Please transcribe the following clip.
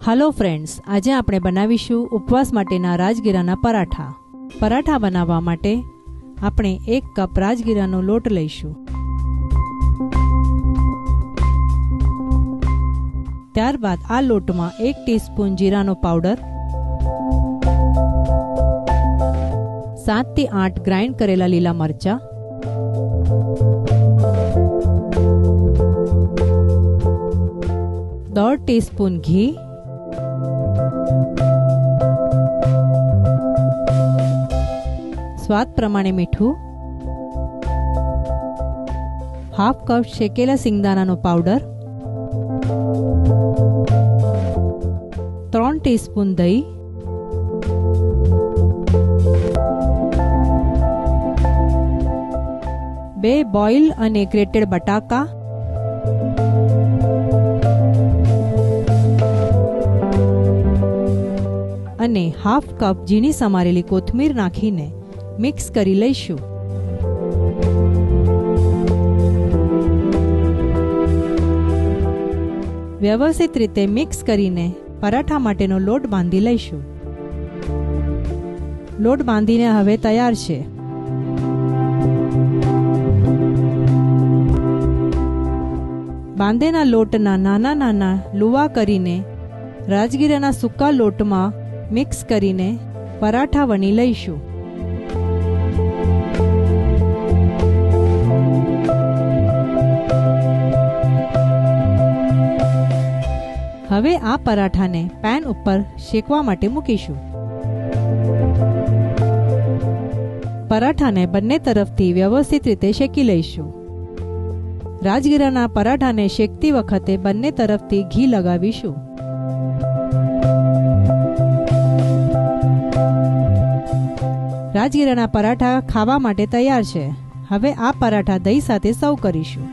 Hello friends, आज આપણે બનાવીશું ઉપવાસ માટેના રાજગીરાના પરાઠા। પરાઠા બનાવવા માટે આપણે 1 કપ રાજગીરાનો લોટ લઈશું। ત્યારબાદ આ લોટમાં 1 ટીસ્પૂન જીરાનો પાવડર, 7 થી 8 ગ્રાઇન્ડ કરેલા લીલા મરચા, 1/2 ટીસ્પૂન ઘી, स्वाद प्रमाणे मीठू, हाफ कप शेकेला सिंगदाणानो पाउडर, 3 टीस्पून दही, 2 बॉइल अने ग्रेटेड बटाका, अने हाफ कप झीणी समारेली कोथमीर नाखीने मिक्स करी लईशुं। व्यवस्थित रीते मिक्स करीने पराठा माटेनो लोट बांधी लईशुं। लोट बांधीने हवे तैयार छे। बांधेना लोटना नाना नाना लुवा करीने राजगीराना सूका लोटमां मिक्स करीने पराठा वणी लईशुं। हवे आ पराठाने पेन उपर शेकवा माटे मूकीशुं। पराठाने बंने तरफथी व्यवस्थित रीते शेकी लईशुं। राजगीराना पराठाने शेकती वखते बंने तरफथी घी लगावीशुं। राजगीराना पराठा खावा माटे तैयार छे। हवे आ पराठा दही साथे सर्व करीशुं।